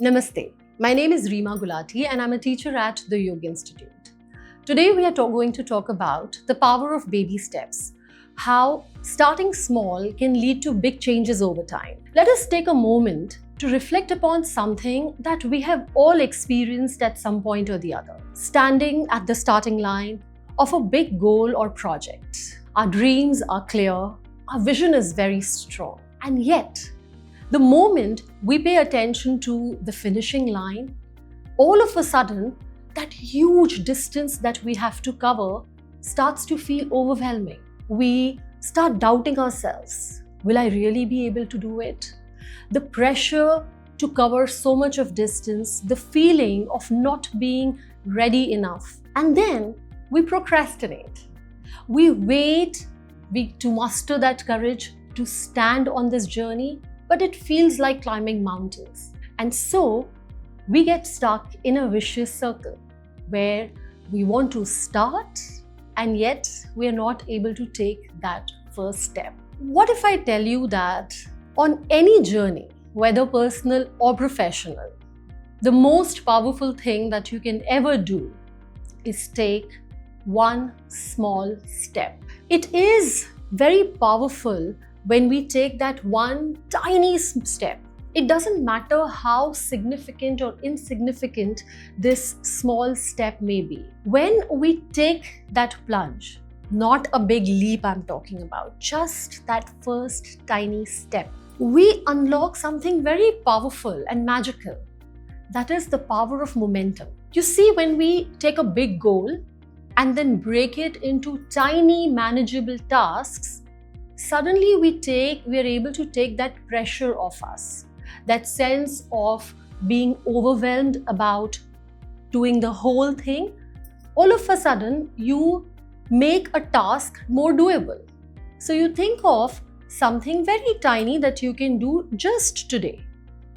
Namaste. My name is Reema Gulati and I'm a teacher at the Yoga Institute. Today we are going to talk about the power of baby steps, how starting small can lead to big changes over time. Let us take a moment to reflect upon something that we have all experienced at some point or the other. Standing at the starting line of a big goal or project. Our dreams are clear, our vision is very strong, and yet the moment we pay attention to the finishing line, all of a sudden, that huge distance that we have to cover starts to feel overwhelming. We start doubting ourselves. Will I really be able to do it? The pressure to cover so much of distance, the feeling of not being ready enough. And then we procrastinate. We wait to muster that courage to stand on this journey, but it feels like climbing mountains. And so we get stuck in a vicious circle where we want to start and yet we are not able to take that first step. What if I tell you that on any journey, whether personal or professional, the most powerful thing that you can ever do is take one small step. It is very powerful when we take that one tiny step. It doesn't matter how significant or insignificant this small step may be. When we take that plunge, not a big leap I'm talking about, just that first tiny step, we unlock something very powerful and magical. That is the power of momentum. You see, when we take a big goal and then break it into tiny manageable tasks, suddenly we are able to take that pressure off us, that sense of being overwhelmed about doing the whole thing. All of a sudden, you make a task more doable. So you think of something very tiny that you can do just today.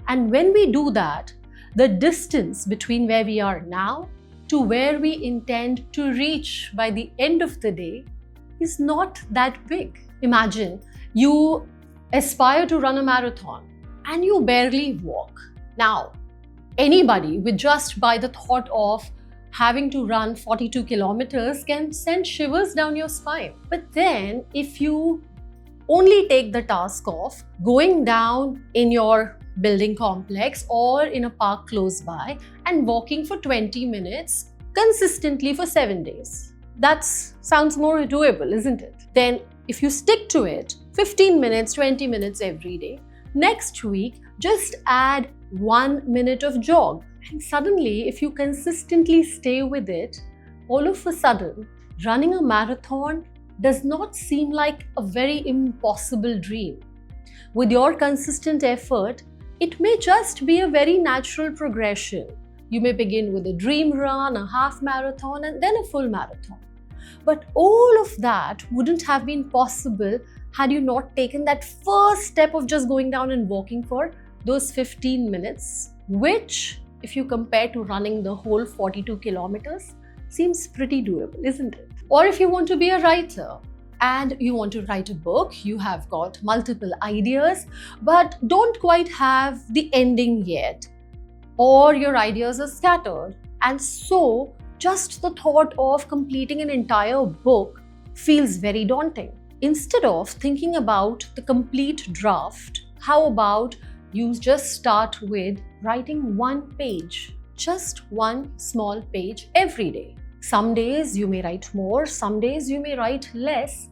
And when we do that, the distance between where we are now to where we intend to reach by the end of the day is not that big. Imagine you aspire to run a marathon and you barely walk. Now, anybody with just by the thought of having to run 42 kilometers can send shivers down your spine. But then if you only take the task of going down in your building complex or in a park close by and walking for 20 minutes consistently for 7 days, that sounds more doable, isn't it? Then if you stick to it, 15 minutes, 20 minutes every day, next week, just add 1 minute of jog. And suddenly, if you consistently stay with it, all of a sudden, running a marathon does not seem like a very impossible dream. With your consistent effort, it may just be a very natural progression. You may begin with a dream run, a half marathon, and then a full marathon. But all of that wouldn't have been possible had you not taken that first step of just going down and walking for those 15 minutes, which, if you compare to running the whole 42 kilometers, seems pretty doable, isn't it? Or if you want to be a writer and you want to write a book, you have got multiple ideas, but don't quite have the ending yet, or your ideas are scattered. And so, just the thought of completing an entire book feels very daunting. Instead of thinking about the complete draft, how about you just start with writing one page, just one small page every day. Some days you may write more, some days you may write less.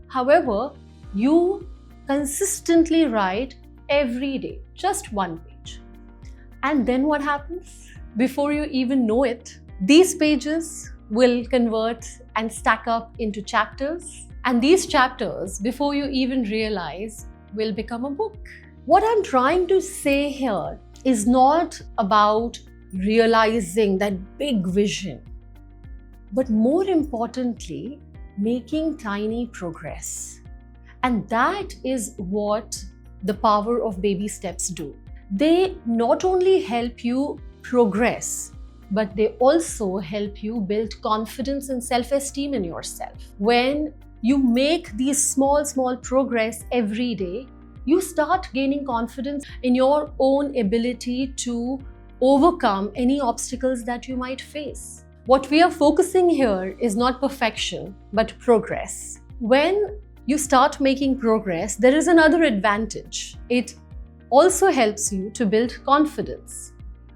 However, you consistently write every day, just one page. And then what happens? Before you even know it, these pages will convert and stack up into chapters. And these chapters, before you even realize, will become a book. What I'm trying to say here is not about realizing that big vision, but more importantly, making tiny progress. And that is what the power of baby steps do. They not only help you progress, but they also help you build confidence and self-esteem in yourself. When you make these small progress every day, you start gaining confidence in your own ability to overcome any obstacles that you might face. What we are focusing here is not perfection, but progress. When you start making progress, there is another advantage. It also helps you to build confidence.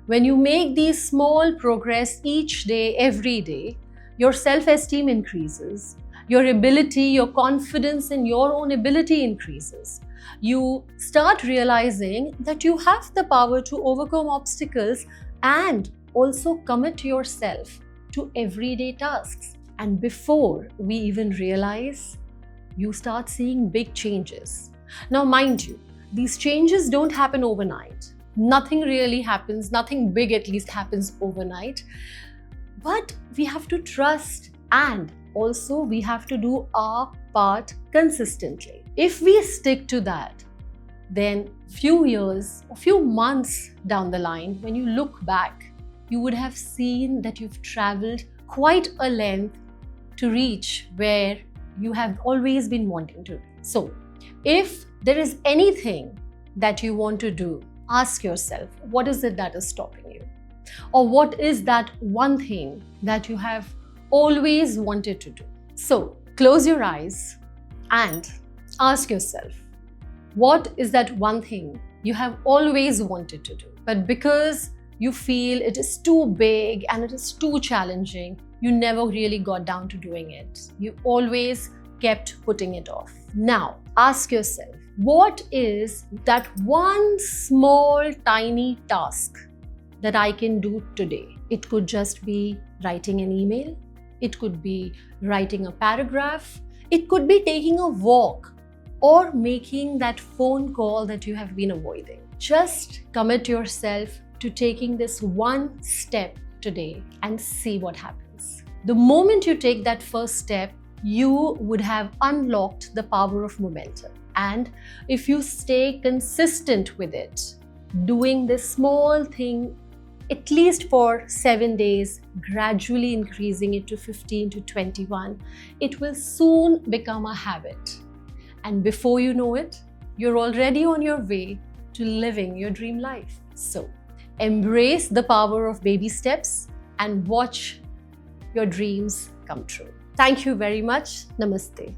When you make these small progress each day, every day, your self-esteem increases, your ability, your confidence in your own ability increases. You start realizing that you have the power to overcome obstacles and also commit yourself to everyday tasks. And before we even realize, you start seeing big changes. Now, mind you, these changes don't happen overnight. Nothing really happens, nothing big at least happens overnight. But we have to trust, and also we have to do our part consistently. If we stick to that, then few years or few months down the line, when you look back, you would have seen that you've traveled quite a length to reach where you have always been wanting to. So, if there is anything that you want to do, ask yourself, what is it that is stopping you? Or what is that one thing that you have always wanted to do? So, close your eyes and ask yourself, what is that one thing you have always wanted to do, but because you feel it is too big and it is too challenging, you never really got down to doing it. You always kept putting it off. Now, ask yourself, what is that one small, tiny task that I can do today? It could just be writing an email. It could be writing a paragraph. It could be taking a walk or making that phone call that you have been avoiding. Just commit yourself to taking this one step today and see what happens. The moment you take that first step, you would have unlocked the power of momentum. And if you stay consistent with it, doing this small thing at least for 7 days, gradually increasing it to 15 to 21, it will soon become a habit. And before you know it, you're already on your way to living your dream life. So, embrace the power of baby steps and watch your dreams come true. Thank you very much. Namaste.